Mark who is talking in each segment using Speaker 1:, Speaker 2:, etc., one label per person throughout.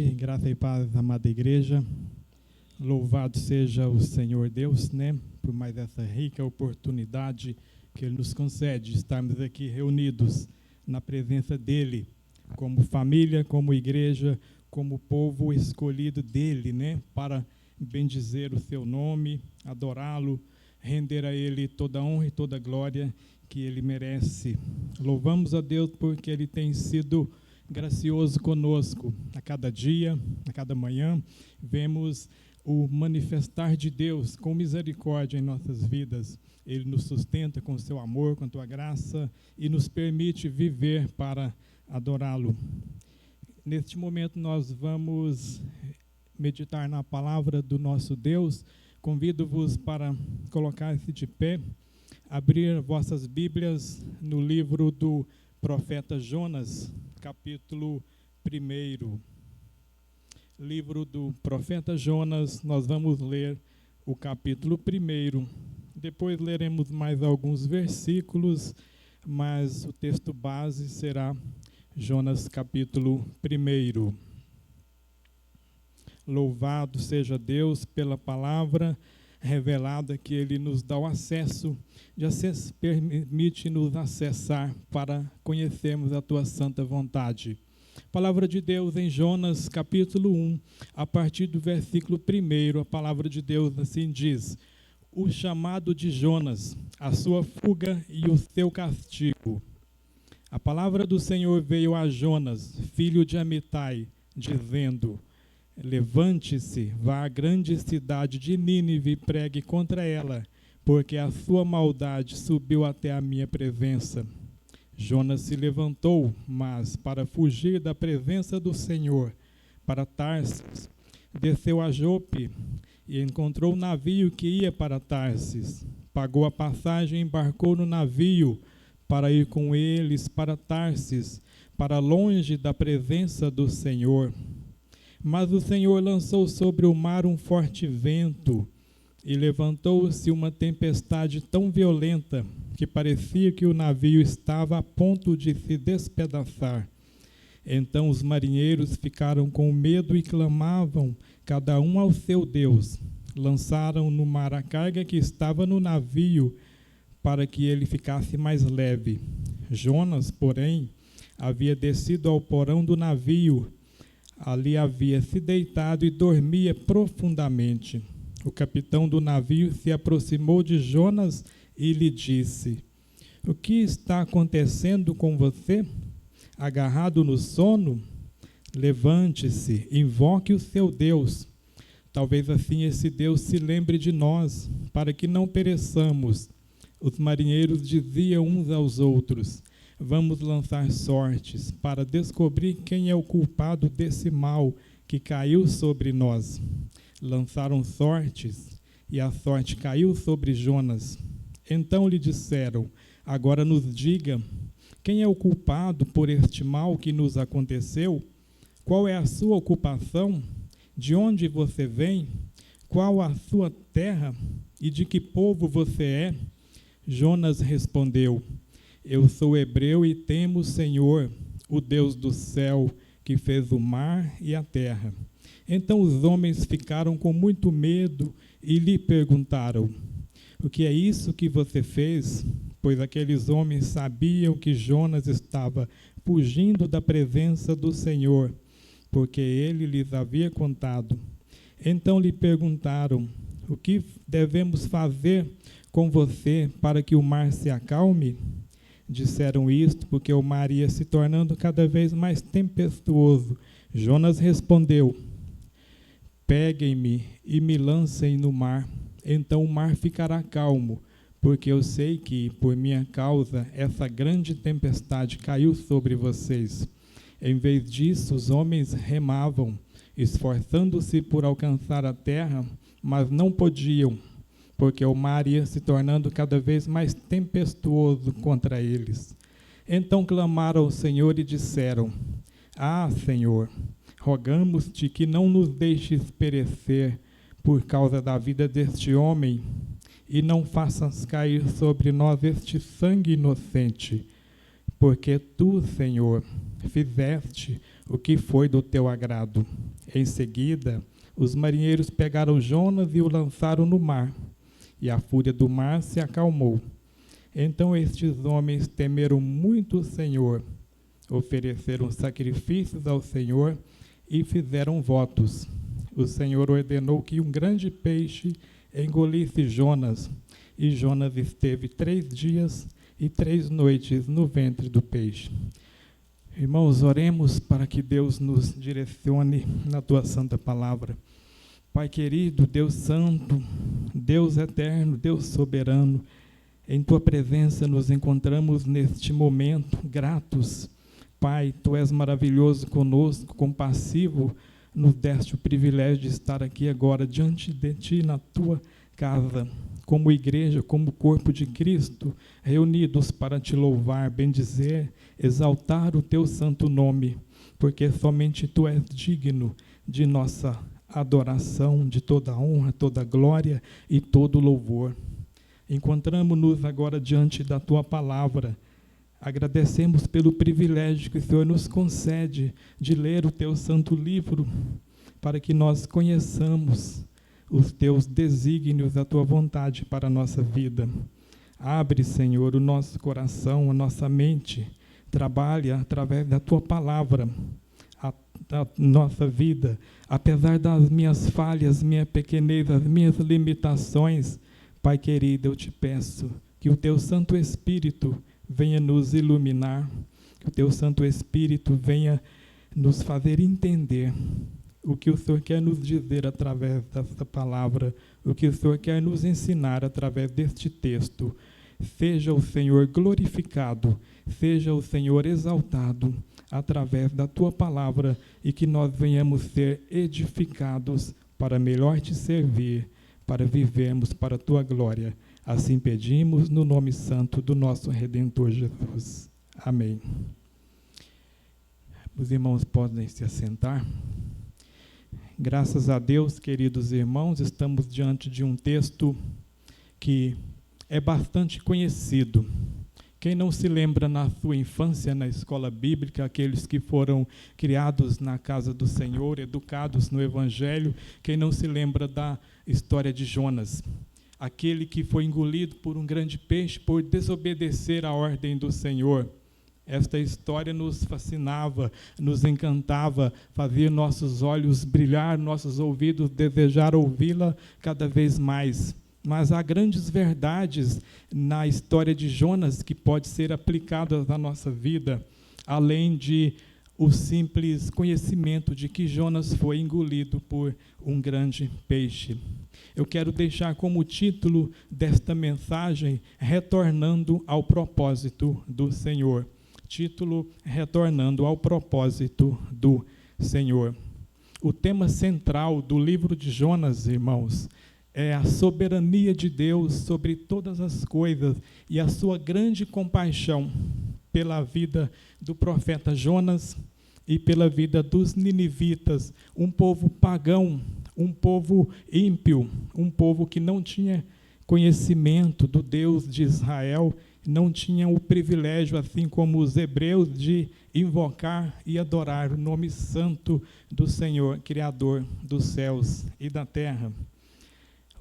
Speaker 1: Graça e paz, amada igreja. Louvado seja o Senhor Deus, por mais essa rica oportunidade que Ele nos concede, estarmos aqui reunidos na presença dEle, como família, como igreja, como povo escolhido dEle, para bendizer o seu nome, adorá-lo, render a Ele toda a honra e toda a glória que Ele merece. Louvamos a Deus porque Ele tem sido gracioso conosco. A cada dia, a cada manhã, vemos o manifestar de Deus com misericórdia em nossas vidas. Ele nos sustenta com seu amor, com a tua graça e nos permite viver para adorá-lo. Neste momento nós vamos meditar na palavra do nosso Deus. Convido-vos para colocar-se de pé, abrir vossas Bíblias no livro do profeta Jonas, capítulo 1. Livro do profeta Jonas, nós vamos ler o capítulo 1. Depois leremos mais alguns versículos, mas o texto base será Jonas, capítulo 1. Louvado seja Deus pela palavra revelada que Ele nos dá o acesso, permite-nos acessar para conhecermos a Tua santa vontade. Palavra de Deus em Jonas, capítulo 1, a partir do versículo 1, a palavra de Deus assim diz: o chamado de Jonas, a sua fuga e o seu castigo. A palavra do Senhor veio a Jonas, filho de Amitai, dizendo: levante-se, vá à grande cidade de Nínive e pregue contra ela, porque a sua maldade subiu até a minha presença. Jonas se levantou, mas para fugir da presença do Senhor, para Tarsis, desceu a Jope e encontrou um navio que ia para Tarsis. Pagou a passagem e embarcou no navio para ir com eles para Tarsis, para longe da presença do Senhor. Mas o Senhor lançou sobre o mar um forte vento, e levantou-se uma tempestade tão violenta que parecia que o navio estava a ponto de se despedaçar. Então os marinheiros ficaram com medo e clamavam, cada um ao seu Deus. Lançaram no mar a carga que estava no navio, para que ele ficasse mais leve. Jonas, porém, havia descido ao porão do navio. Ali havia se deitado e dormia profundamente. O capitão do navio se aproximou de Jonas e lhe disse: o que está acontecendo com você? Agarrado no sono? Levante-se, invoque o seu Deus. Talvez assim esse Deus se lembre de nós, para que não pereçamos. Os marinheiros diziam uns aos outros: vamos lançar sortes para descobrir quem é o culpado desse mal que caiu sobre nós. Lançaram sortes, e a sorte caiu sobre Jonas. Então lhe disseram: agora nos diga, quem é o culpado por este mal que nos aconteceu? Qual é a sua ocupação? De onde você vem? Qual a sua terra? E de que povo você é? Jonas respondeu: eu sou hebreu e temo o Senhor, o Deus do céu, que fez o mar e a terra. Então os homens ficaram com muito medo e lhe perguntaram: o que é isso que você fez? Pois aqueles homens sabiam que Jonas estava fugindo da presença do Senhor, porque ele lhes havia contado. Então lhe perguntaram: o que devemos fazer com você para que o mar se acalme? Disseram isto porque o mar ia se tornando cada vez mais tempestuoso. Jonas respondeu: peguem-me e me lancem no mar, então o mar ficará calmo, porque eu sei que, por minha causa, essa grande tempestade caiu sobre vocês. Em vez disso, os homens remavam, esforçando-se por alcançar a terra, mas não podiam, porque o mar ia se tornando cada vez mais tempestuoso contra eles. Então clamaram ao Senhor e disseram: ah, Senhor, rogamos-te que não nos deixes perecer por causa da vida deste homem, e não faças cair sobre nós este sangue inocente, porque tu, Senhor, fizeste o que foi do teu agrado. Em seguida, os marinheiros pegaram Jonas e o lançaram no mar, e a fúria do mar se acalmou. Então estes homens temeram muito o Senhor, ofereceram sacrifícios ao Senhor e fizeram votos. O Senhor ordenou que um grande peixe engolisse Jonas, e Jonas esteve 3 dias e 3 noites no ventre do peixe. Irmãos, oremos para que Deus nos direcione na tua santa palavra. Pai querido, Deus santo, Deus eterno, Deus soberano, em tua presença nos encontramos neste momento gratos. Pai, tu és maravilhoso conosco, compassivo, nos deste o privilégio de estar aqui agora diante de ti na tua casa, como igreja, como corpo de Cristo, reunidos para te louvar, bendizer, exaltar o teu santo nome, porque somente tu és digno de nossa adoração, de toda honra, toda glória e todo louvor. Encontramos-nos agora diante da tua palavra. Agradecemos pelo privilégio que o Senhor nos concede de ler o teu santo livro, para que nós conheçamos os teus desígnios, a tua vontade para a nossa vida. Abre, Senhor, o nosso coração, a nossa mente. Trabalha através da tua palavra a nossa vida. Apesar das minhas falhas, minha pequenez, as minhas limitações, Pai querido, eu te peço que o teu Santo Espírito venha nos iluminar, que o teu Santo Espírito venha nos fazer entender o que o Senhor quer nos dizer através dessa palavra, o que o Senhor quer nos ensinar através deste texto. Seja o Senhor glorificado, seja o Senhor exaltado através da tua palavra e que nós venhamos ser edificados para melhor te servir, para vivermos para a tua glória. Assim pedimos no nome santo do nosso Redentor Jesus. Amém. Os irmãos podem se assentar. Graças a Deus, queridos irmãos, estamos diante de um texto que é bastante conhecido. Quem não se lembra na sua infância, na escola bíblica, aqueles que foram criados na casa do Senhor, educados no Evangelho, quem não se lembra da história de Jonas, aquele que foi engolido por um grande peixe por desobedecer à ordem do Senhor. Esta história nos fascinava, nos encantava, fazia nossos olhos brilhar, nossos ouvidos desejar ouvi-la cada vez mais. Mas há grandes verdades na história de Jonas que podem ser aplicadas na nossa vida, além de o simples conhecimento de que Jonas foi engolido por um grande peixe. Eu quero deixar como título desta mensagem, Retornando ao propósito do Senhor. Título, Retornando ao propósito do Senhor. O tema central do livro de Jonas, irmãos, é a soberania de Deus sobre todas as coisas e a sua grande compaixão pela vida do profeta Jonas e pela vida dos ninivitas, um povo pagão, um povo ímpio, um povo que não tinha conhecimento do Deus de Israel, não tinha o privilégio, assim como os hebreus, de invocar e adorar o nome santo do Senhor, Criador dos céus e da terra.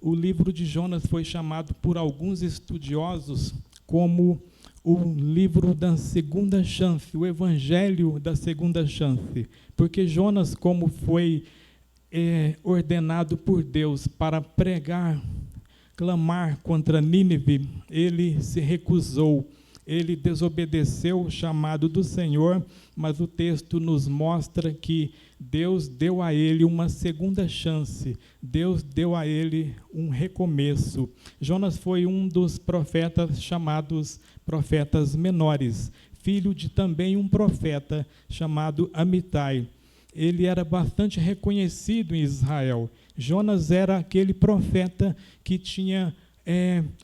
Speaker 1: O livro de Jonas foi chamado por alguns estudiosos como o livro da segunda chance, o evangelho da segunda chance, porque Jonas, como foi ordenado por Deus para pregar, clamar contra Nínive, ele se recusou, ele desobedeceu o chamado do Senhor, mas o texto nos mostra que Deus deu a ele uma segunda chance, Deus deu a ele um recomeço. Jonas foi um dos profetas chamados profetas menores, filho de também um profeta chamado Amitai. Ele era bastante reconhecido em Israel. Jonas era aquele profeta que tinha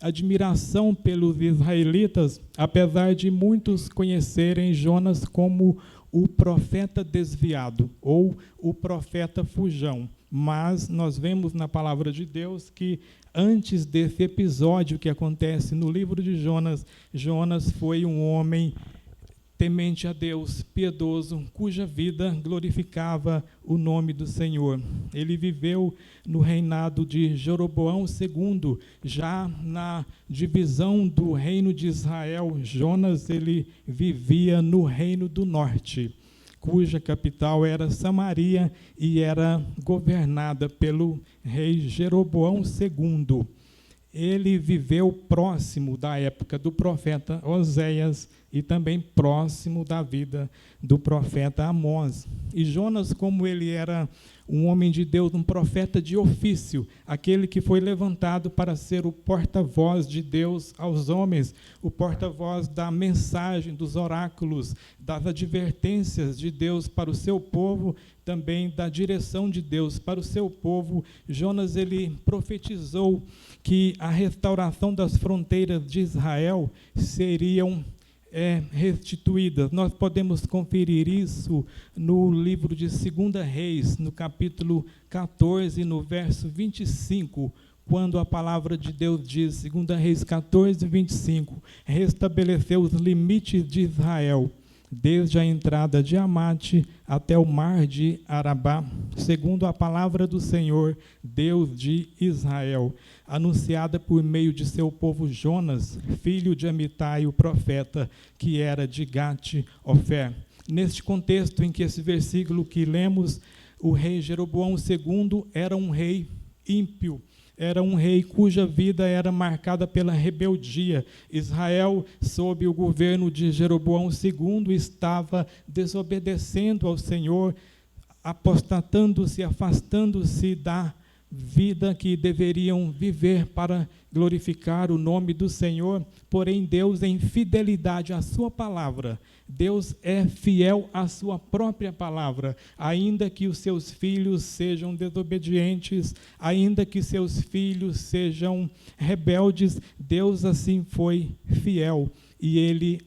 Speaker 1: admiração pelos israelitas, apesar de muitos conhecerem Jonas como o profeta desviado ou o profeta fujão. Mas nós vemos na palavra de Deus que antes desse episódio que acontece no livro de Jonas, Jonas foi um homem temente a Deus, piedoso, cuja vida glorificava o nome do Senhor. Ele viveu no reinado de Jeroboão II, já na divisão do reino de Israel. Jonas, ele vivia no reino do norte, cuja capital era Samaria e era governada pelo rei Jeroboão II. Ele viveu próximo da época do profeta Oséias e também próximo da vida do profeta Amós. E Jonas, como ele era um homem de Deus, um profeta de ofício, aquele que foi levantado para ser o porta-voz de Deus aos homens, o porta-voz da mensagem, dos oráculos, das advertências de Deus para o seu povo, também da direção de Deus para o seu povo. Jonas, ele profetizou que a restauração das fronteiras de Israel seriam restituídas. Nós podemos conferir isso no livro de 2 Reis, no capítulo 14, no verso 25, quando a palavra de Deus diz, 2 Reis 14, 25, restabeleceu os limites de Israel, desde a entrada de Amate até o mar de Arabá, segundo a palavra do Senhor, Deus de Israel, anunciada por meio de seu povo Jonas, filho de Amitai, o profeta, que era de Gate-Ofé. Neste contexto em que esse versículo que lemos, o rei Jeroboão II era um rei ímpio, era um rei cuja vida era marcada pela rebeldia. Israel, sob o governo de Jeroboão II, estava desobedecendo ao Senhor, apostatando-se, afastando-se da vida que deveriam viver para glorificar o nome do Senhor. Porém, Deus, em fidelidade à sua palavra, Deus é fiel à sua própria palavra, ainda que os seus filhos sejam desobedientes, ainda que seus filhos sejam rebeldes, Deus assim foi fiel e ele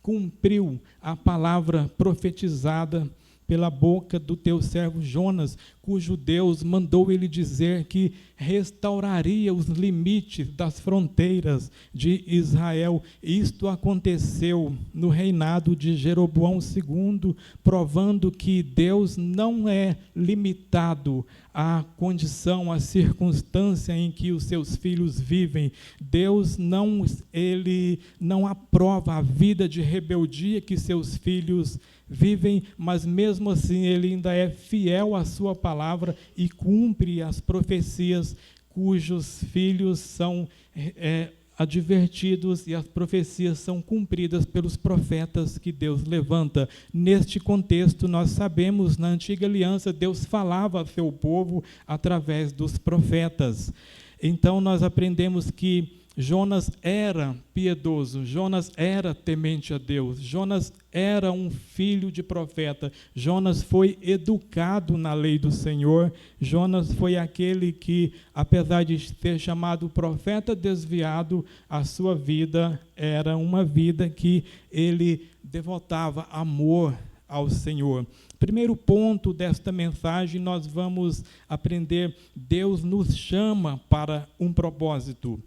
Speaker 1: cumpriu a palavra profetizada pela boca do teu servo Jonas, cujo Deus mandou ele dizer que restauraria os limites das fronteiras de Israel. Isto aconteceu no reinado de Jeroboão II, provando que Deus não é limitado à condição, à circunstância em que os seus filhos vivem. Deus ele não aprova a vida de rebeldia que seus filhos vivem, mas mesmo assim ele ainda é fiel à sua palavra e cumpre as profecias cujos filhos são advertidos e as profecias são cumpridas pelos profetas que Deus levanta. Neste contexto, nós sabemos, na antiga aliança, Deus falava ao seu povo através dos profetas. Então, nós aprendemos que Jonas era piedoso, Jonas era temente a Deus, Jonas era um filho de profeta, Jonas foi educado na lei do Senhor, Jonas foi aquele que, apesar de ser chamado profeta desviado, a sua vida era uma vida que ele devotava amor ao Senhor. Primeiro ponto desta mensagem, nós vamos aprender, Deus nos chama para um propósito.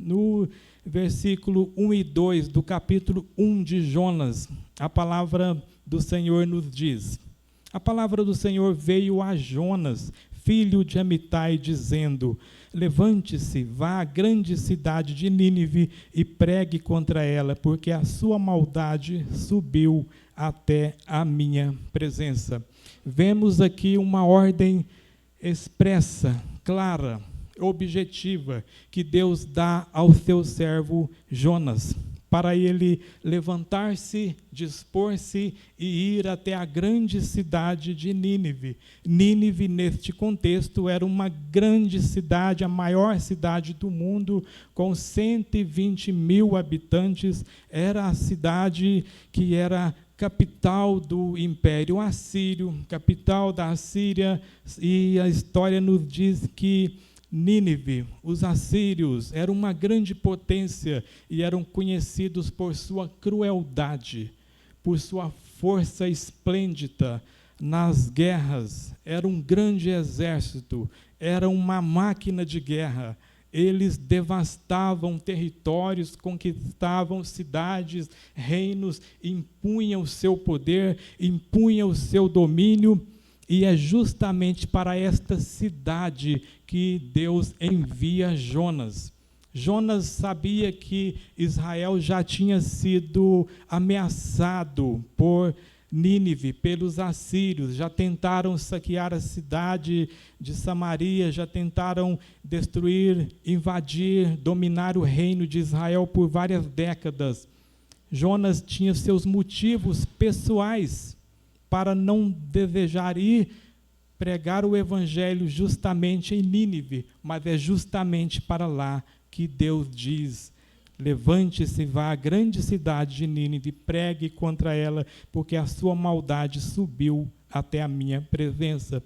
Speaker 1: No versículo 1 e 2 do capítulo 1 de Jonas, a palavra do Senhor nos diz: a palavra do Senhor veio a Jonas, filho de Amitai, dizendo: levante-se, vá à grande cidade de Nínive e pregue contra ela, porque a sua maldade subiu até a minha presença. Vemos aqui uma ordem expressa, clara, objetiva, que Deus dá ao seu servo Jonas, para ele levantar-se, dispor-se e ir até a grande cidade de Nínive. Nínive, neste contexto, era uma grande cidade, a maior cidade do mundo, com 120 mil habitantes. Era a cidade que era capital do Império Assírio, capital da Assíria, e a história nos diz que Nínive, os assírios, eram uma grande potência e eram conhecidos por sua crueldade, por sua força esplêndida nas guerras. Era um grande exército, era uma máquina de guerra. eles devastavam territórios, conquistavam cidades, reinos, impunham o seu poder, impunham o seu domínio, e é justamente para esta cidade que Deus envia Jonas. Jonas sabia que Israel já tinha sido ameaçado por Nínive, pelos assírios, já tentaram saquear a cidade de Samaria, já tentaram destruir, invadir, dominar o reino de Israel por várias décadas. Jonas tinha seus motivos pessoais para não desejar ir pregar o evangelho justamente em Nínive, mas é justamente para lá que Deus diz: levante-se, vá à grande cidade de Nínive, pregue contra ela, porque a sua maldade subiu até a minha presença.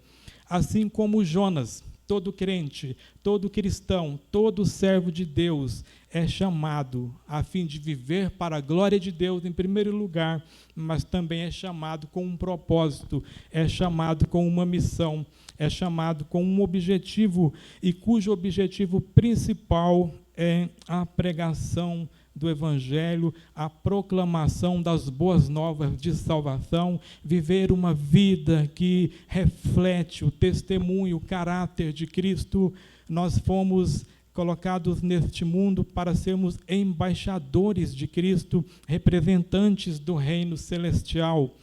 Speaker 1: Assim como Jonas, todo crente, todo cristão, todo servo de Deus é chamado a fim de viver para a glória de Deus em primeiro lugar, mas também é chamado com um propósito, é chamado com uma missão, é chamado com um objetivo, e cujo objetivo principal é a pregação do Evangelho, a proclamação das boas novas de salvação, viver uma vida que reflete o testemunho, o caráter de Cristo. Nós fomos colocados neste mundo para sermos embaixadores de Cristo, representantes do reino celestial.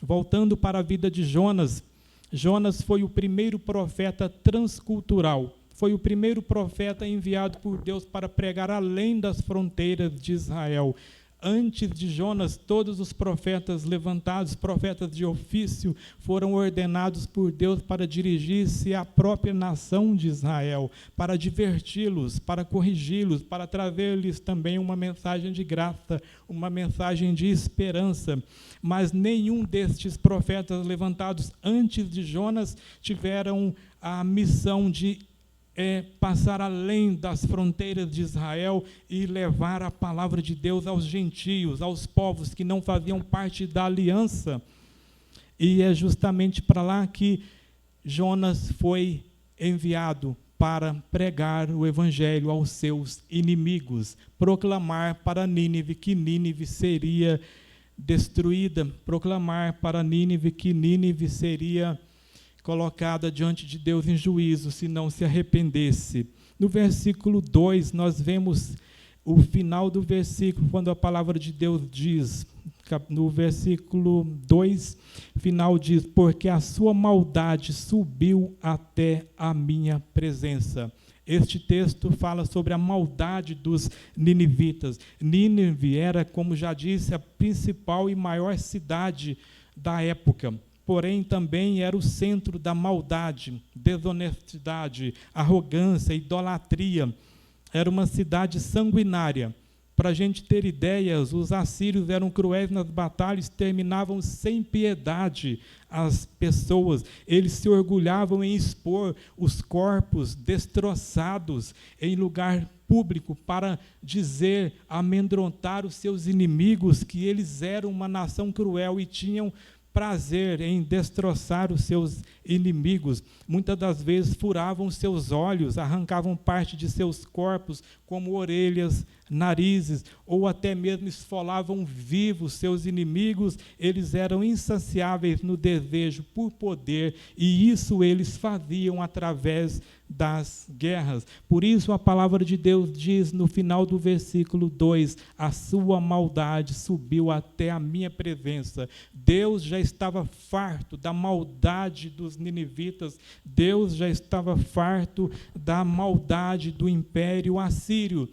Speaker 1: Voltando para a vida de Jonas, Jonas foi o primeiro profeta transcultural. Foi o primeiro profeta enviado por Deus para pregar além das fronteiras de Israel. Antes de Jonas, todos os profetas levantados, profetas de ofício, foram ordenados por Deus para dirigir-se à própria nação de Israel, para adverti-los, para corrigi-los, para trazer-lhes também uma mensagem de graça, uma mensagem de esperança. Mas nenhum destes profetas levantados antes de Jonas tiveram a missão de passar além das fronteiras de Israel e levar a palavra de Deus aos gentios, aos povos que não faziam parte da aliança. E é justamente para lá que Jonas foi enviado para pregar o evangelho aos seus inimigos, proclamar para Nínive que Nínive seria destruída, proclamar para Nínive que Nínive seria colocada diante de Deus em juízo, se não se arrependesse. No versículo 2, nós vemos o final do versículo, quando a palavra de Deus diz, no versículo 2, final diz: porque a sua maldade subiu até a minha presença. Este texto fala sobre a maldade dos ninivitas. Nínive era, como já disse, a principal e maior cidade da época. Porém, também era o centro da maldade, desonestidade, arrogância, idolatria. Era uma cidade sanguinária. Para a gente ter ideias, os assírios eram cruéis nas batalhas, terminavam sem piedade as pessoas. Eles se orgulhavam em expor os corpos destroçados em lugar público para dizer, amedrontar os seus inimigos, que eles eram uma nação cruel e tinham prazer em destroçar os seus inimigos. Muitas das vezes furavam seus olhos, arrancavam parte de seus corpos, como orelhas, narizes, ou até mesmo esfolavam vivos seus inimigos. Eles eram insaciáveis no desejo por poder, e isso eles faziam através das guerras. Por isso a palavra de Deus diz no final do versículo 2: a sua maldade subiu até a minha presença. Deus já estava farto da maldade dos ninivitas, Deus já estava farto da maldade do império assírio.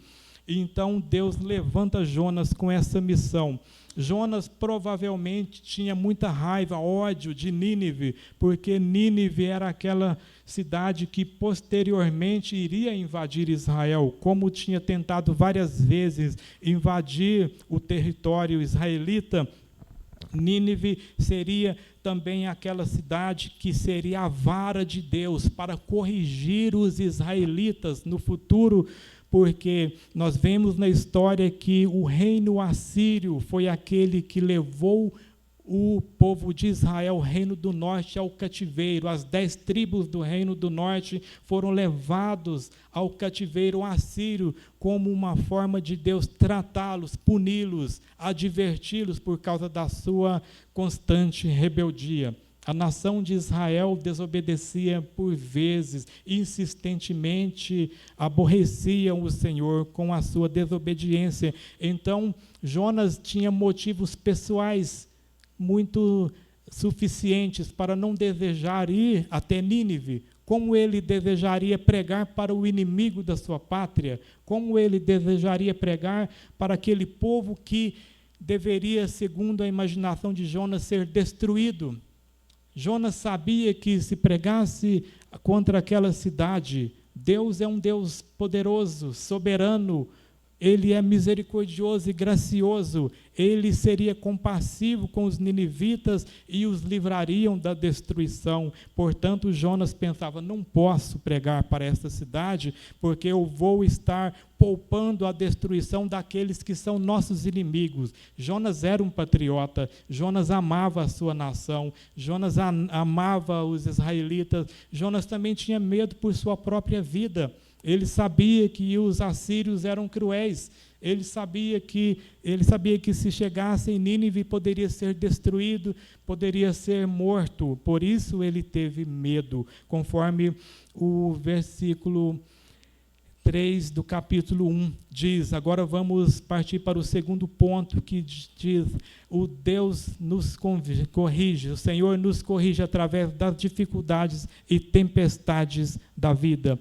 Speaker 1: Então Deus levanta Jonas com essa missão. Jonas provavelmente tinha muita raiva, ódio de Nínive, porque Nínive era aquela cidade que posteriormente iria invadir Israel, como tinha tentado várias vezes invadir o território israelita. Nínive seria também aquela cidade que seria a vara de Deus para corrigir os israelitas no futuro, porque nós vemos na história que o reino assírio foi aquele que levou o povo de Israel, o reino do norte, ao cativeiro. As 10 tribos do reino do norte foram levados ao cativeiro assírio como uma forma de Deus tratá-los, puni-los, adverti-los por causa da sua constante rebeldia. A nação de Israel desobedecia por vezes, insistentemente aborreciam o Senhor com a sua desobediência. Então, Jonas tinha motivos pessoais muito suficientes para não desejar ir até Nínive. Como ele desejaria pregar para o inimigo da sua pátria? Como ele desejaria pregar para aquele povo que deveria, segundo a imaginação de Jonas, ser destruído? Jonas sabia que se pregasse contra aquela cidade, Deus é um Deus poderoso, soberano, Ele é misericordioso e gracioso, Ele seria compassivo com os ninivitas e os livrariam da destruição. Portanto, Jonas pensava, não posso pregar para esta cidade, porque eu vou estar poupando a destruição daqueles que são nossos inimigos. Jonas era um patriota, Jonas amava a sua nação, Jonas amava os israelitas, Jonas também tinha medo por sua própria vida. Ele sabia que os assírios eram cruéis, ele sabia que se chegasse em Nínive poderia ser destruído, poderia ser morto. Por isso ele teve medo, conforme o versículo 3 do capítulo 1 diz. Agora vamos partir para o segundo ponto, que diz: o Deus nos corrige, o Senhor nos corrige através das dificuldades e tempestades da vida.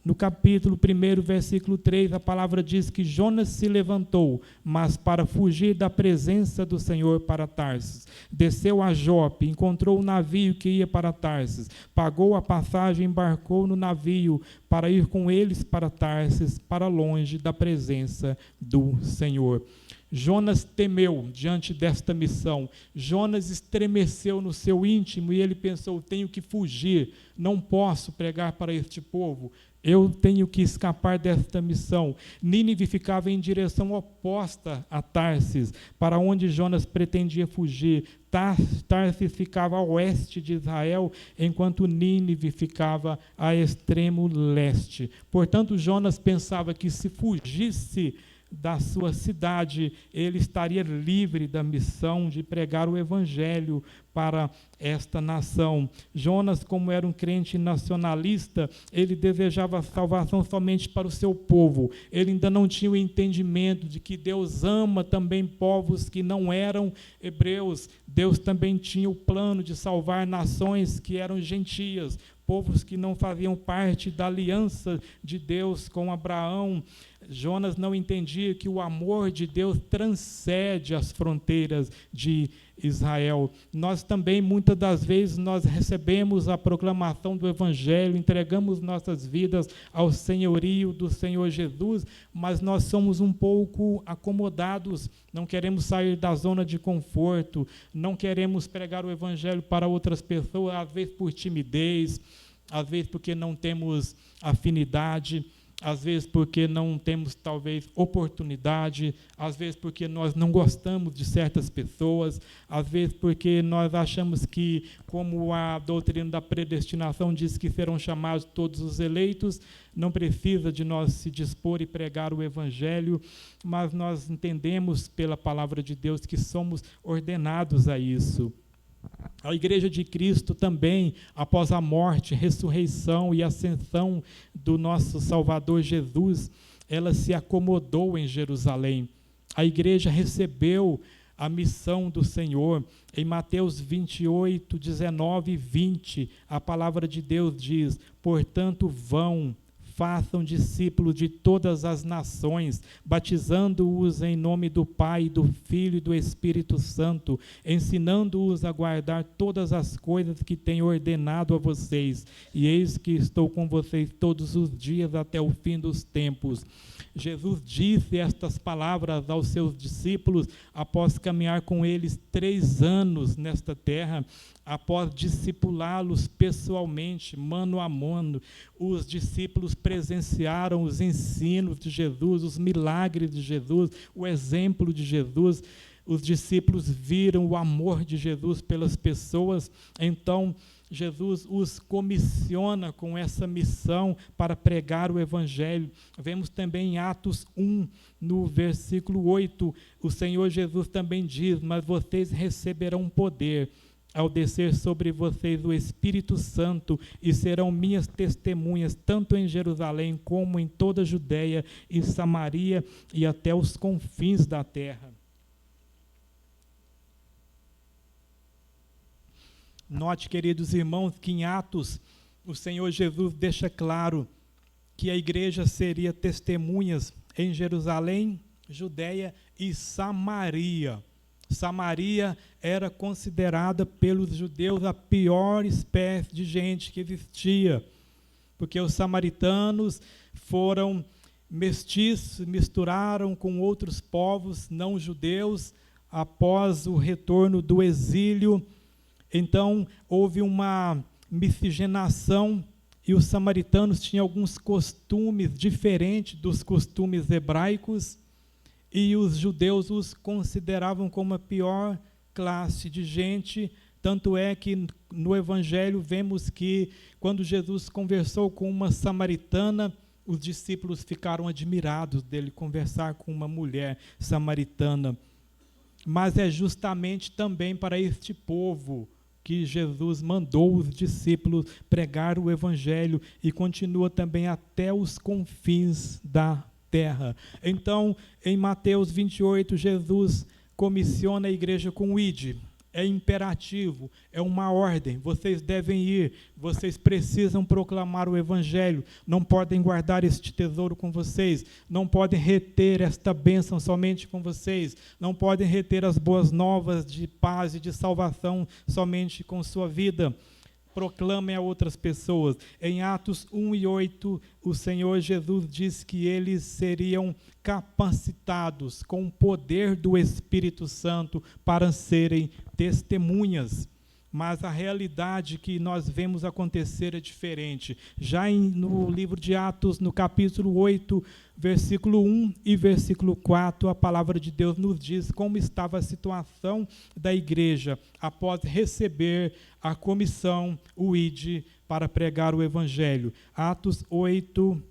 Speaker 1: No capítulo 1, versículo 3, a palavra diz que Jonas se levantou, mas para fugir da presença do Senhor para Tarsis. Desceu a Jope, encontrou o navio que ia para Tarsis, pagou a passagem e embarcou no navio para ir com eles para Tarsis, para longe da presença do Senhor. Jonas temeu diante desta missão. Jonas estremeceu no seu íntimo e ele pensou, tenho que fugir, não posso pregar para este povo. Eu tenho que escapar desta missão. Nínive ficava em direção oposta a Tarsis, para onde Jonas pretendia fugir. Tarsis ficava a oeste de Israel, enquanto Nínive ficava a extremo leste. Portanto, Jonas pensava que se fugisse da sua cidade, ele estaria livre da missão de pregar o evangelho para esta nação. Jonas, como era um crente nacionalista, ele desejava salvação somente para o seu povo. Ele ainda não tinha o entendimento de que Deus ama também povos que não eram hebreus. Deus também tinha o plano de salvar nações que eram gentias, povos que não faziam parte da aliança de Deus com Abraão. Jonas não entendia que o amor de Deus transcende as fronteiras de Israel. Nós também, muitas das vezes, nós recebemos a proclamação do Evangelho, entregamos nossas vidas ao senhorio do Senhor Jesus, mas nós somos um pouco acomodados, não queremos sair da zona de conforto, não queremos pregar o Evangelho para outras pessoas, às vezes por timidez, às vezes porque não temos afinidade, às vezes porque não temos, talvez, oportunidade, às vezes porque nós não gostamos de certas pessoas, às vezes porque nós achamos que, como a doutrina da predestinação diz que serão chamados todos os eleitos, não precisa de nós se dispor e pregar o Evangelho, mas nós entendemos pela palavra de Deus que somos ordenados a isso. A Igreja de Cristo também, após a morte, ressurreição e ascensão do nosso Salvador Jesus, ela se acomodou em Jerusalém. A Igreja recebeu a missão do Senhor. Em Mateus 28, 19 e 20, a palavra de Deus diz: portanto, vão, façam discípulos de todas as nações, batizando-os em nome do Pai, do Filho e do Espírito Santo, ensinando-os a guardar todas as coisas que tenho ordenado a vocês. E eis que estou com vocês todos os dias até o fim dos tempos. Jesus disse estas palavras aos seus discípulos após caminhar com eles 3 anos nesta terra, após discipulá-los pessoalmente, mano a mano. Os discípulos presenciaram os ensinos de Jesus, os milagres de Jesus, o exemplo de Jesus. os discípulos viram o amor de Jesus pelas pessoas, então Jesus os comissiona com essa missão para pregar o Evangelho. Vemos também em Atos 1, no versículo 8, o Senhor Jesus também diz: mas vocês receberão poder ao descer sobre vocês o Espírito Santo, e serão minhas testemunhas, tanto em Jerusalém como em toda a Judeia e Samaria e até os confins da terra. Note, queridos irmãos, que em Atos o Senhor Jesus deixa claro que a igreja seria testemunhas em Jerusalém, Judeia e Samaria. Samaria era considerada pelos judeus a pior espécie de gente que existia, porque os samaritanos foram mestiços, misturaram com outros povos não judeus após o retorno do exílio. Então houve uma miscigenação e os samaritanos tinham alguns costumes diferentes dos costumes hebraicos, e os judeus os consideravam como a pior classe de gente. Tanto é que no Evangelho vemos que quando Jesus conversou com uma samaritana, os discípulos ficaram admirados dele conversar com uma mulher samaritana. Mas é justamente também para este povo que Jesus mandou os discípulos pregar o Evangelho, e continua também até os confins da terra. Então, em Mateus 28, Jesus comissiona a igreja com o ide. É imperativo, é uma ordem. Vocês devem ir, vocês precisam proclamar o Evangelho, não podem guardar este tesouro com vocês, não podem reter esta bênção somente com vocês, não podem reter as boas novas de paz e de salvação somente com sua vida. Proclamem a outras pessoas. Em Atos 1 e 8, o Senhor Jesus diz que eles seriam capacitados com o poder do Espírito Santo para serem testemunhas. Mas a realidade que nós vemos acontecer é diferente. Já no livro de Atos, no capítulo 8, versículo 1 e versículo 4, a palavra de Deus nos diz como estava a situação da igreja após receber a comissão, o ide, para pregar o Evangelho. Atos 8,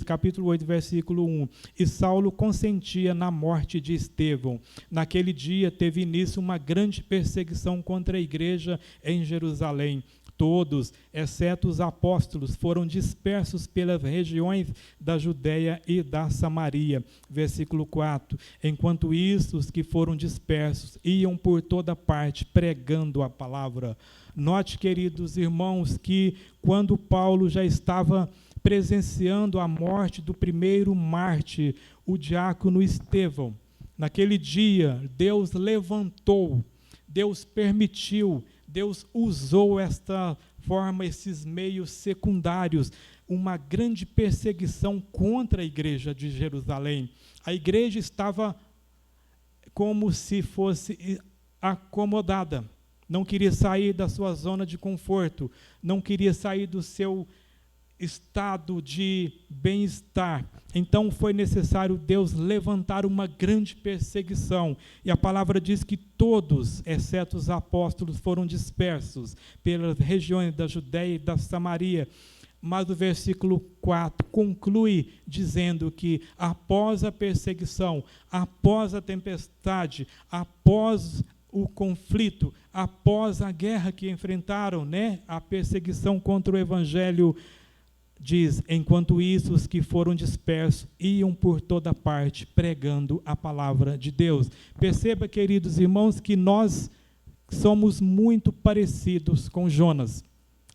Speaker 1: capítulo 8, versículo 1. E Saulo consentia na morte de Estevão. Naquele dia teve início uma grande perseguição contra a igreja em Jerusalém. Todos, exceto os apóstolos, foram dispersos pelas regiões da Judeia e da Samaria. Versículo 4. Enquanto isso, os que foram dispersos iam por toda parte pregando a palavra. Note, queridos irmãos, que quando Paulo já estava presenciando a morte do primeiro mártir, o diácono Estevão, naquele dia, Deus levantou, Deus permitiu, Deus usou esta forma, esses meios secundários, uma grande perseguição contra a igreja de Jerusalém. A igreja estava como se fosse acomodada, não queria sair da sua zona de conforto, não queria sair do seu estado de bem-estar. Então foi necessário Deus levantar uma grande perseguição, e a palavra diz que todos, exceto os apóstolos, foram dispersos pelas regiões da Judeia e da Samaria. Mas o versículo 4 conclui dizendo que após a perseguição, após a tempestade, após o conflito, após a guerra que enfrentaram, a perseguição contra o Evangelho, diz, enquanto isso, os que foram dispersos iam por toda parte pregando a palavra de Deus. Perceba, queridos irmãos, que nós somos muito parecidos com Jonas.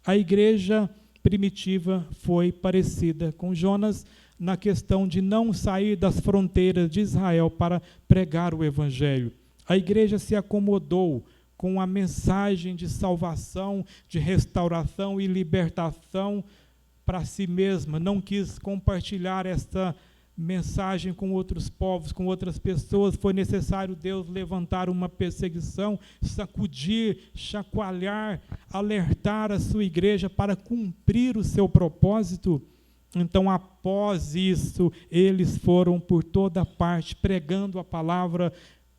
Speaker 1: A igreja primitiva foi parecida com Jonas na questão de não sair das fronteiras de Israel para pregar o Evangelho. A igreja se acomodou com a mensagem de salvação, de restauração e libertação para si mesma, não quis compartilhar esta mensagem com outros povos, com outras pessoas. Foi necessário Deus levantar uma perseguição, sacudir, chacoalhar, alertar a sua igreja para cumprir o seu propósito. Então, após isso, eles foram por toda parte pregando a palavra,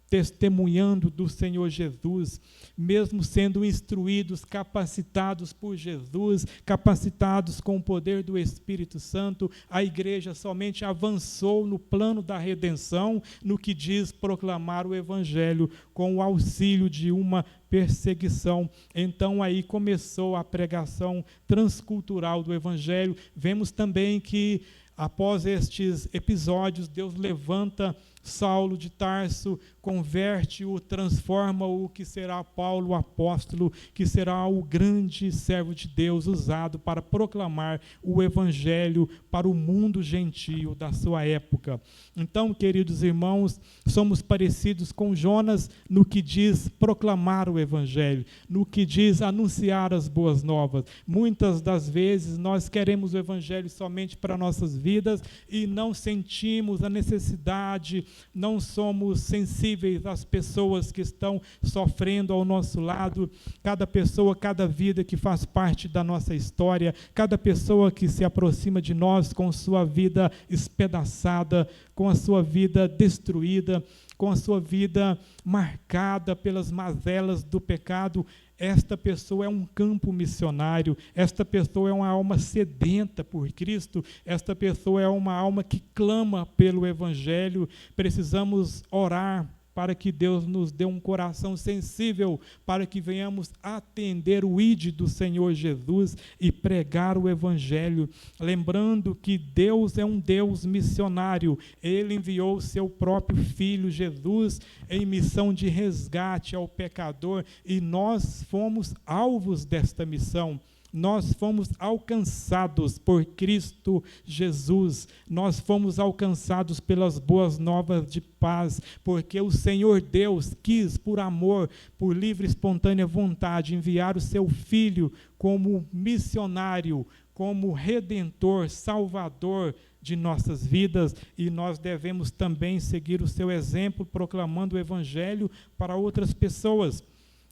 Speaker 1: testemunhando do Senhor Jesus, mesmo sendo instruídos, capacitados por Jesus, capacitados com o poder do Espírito Santo, a igreja somente avançou no plano da redenção, no que diz proclamar o Evangelho, com o auxílio de uma perseguição. Então aí começou a pregação transcultural do Evangelho. Vemos também que após estes episódios, Deus levanta Saulo de Tarso, converte-o, transforma-o, que será Paulo o apóstolo, que será o grande servo de Deus usado para proclamar o Evangelho para o mundo gentio da sua época. Então, queridos irmãos, somos parecidos com Jonas no que diz proclamar o Evangelho, no que diz anunciar as boas novas. Muitas das vezes nós queremos o Evangelho somente para nossas vidas e não sentimos a necessidade, não somos sensíveis às pessoas que estão sofrendo ao nosso lado, cada pessoa, cada vida que faz parte da nossa história, cada pessoa que se aproxima de nós com sua vida espedaçada, com a sua vida destruída, com a sua vida marcada pelas mazelas do pecado. Esta pessoa é um campo missionário, esta pessoa é uma alma sedenta por Cristo, esta pessoa é uma alma que clama pelo Evangelho. Precisamos orar para que Deus nos dê um coração sensível, para que venhamos atender o ID do Senhor Jesus e pregar o Evangelho, lembrando que Deus é um Deus missionário. Ele enviou seu próprio Filho Jesus em missão de resgate ao pecador, e nós fomos alvos desta missão. Nós fomos alcançados por Cristo Jesus, nós fomos alcançados pelas boas novas de paz, porque o Senhor Deus quis, por amor, por livre e espontânea vontade, enviar o seu Filho como missionário, como redentor, salvador de nossas vidas, e nós devemos também seguir o seu exemplo, proclamando o Evangelho para outras pessoas.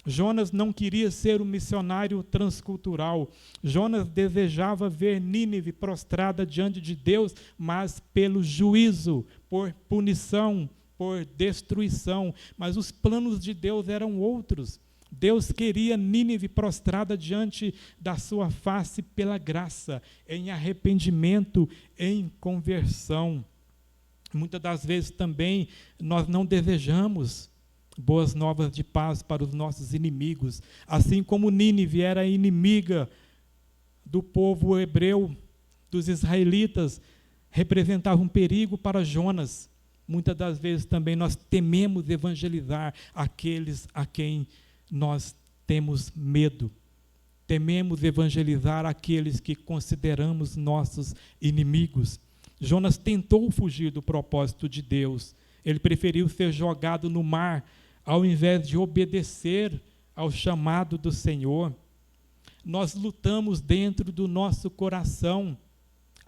Speaker 1: Jonas não queria ser um missionário transcultural. Jonas desejava ver Nínive prostrada diante de Deus, mas pelo juízo, por punição, por destruição. Mas os planos de Deus eram outros. Deus queria Nínive prostrada diante da sua face pela graça, em arrependimento, em conversão. Muitas das vezes também nós não desejamos boas novas de paz para os nossos inimigos, assim como Nínive era inimiga do povo hebreu, dos israelitas, representava um perigo para Jonas. Muitas das vezes também nós tememos evangelizar aqueles a quem nós temos medo. Tememos evangelizar aqueles que consideramos nossos inimigos. Jonas tentou fugir do propósito de Deus. Ele preferiu ser jogado no mar ao invés de obedecer ao chamado do Senhor. Nós lutamos dentro do nosso coração.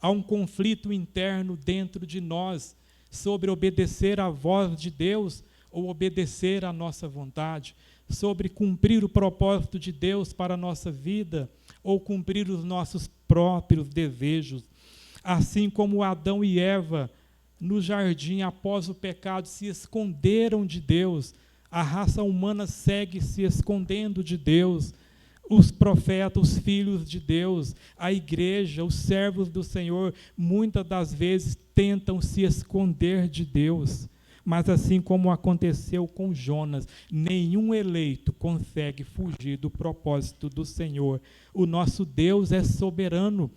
Speaker 1: Há um conflito interno dentro de nós sobre obedecer à voz de Deus ou obedecer à nossa vontade, sobre cumprir o propósito de Deus para a nossa vida ou cumprir os nossos próprios desejos. Assim como Adão e Eva, no jardim, após o pecado, se esconderam de Deus, a raça humana segue se escondendo de Deus. Os profetas, os filhos de Deus, a igreja, os servos do Senhor, muitas das vezes tentam se esconder de Deus. Mas assim como aconteceu com Jonas, nenhum eleito consegue fugir do propósito do Senhor. O nosso Deus é soberano.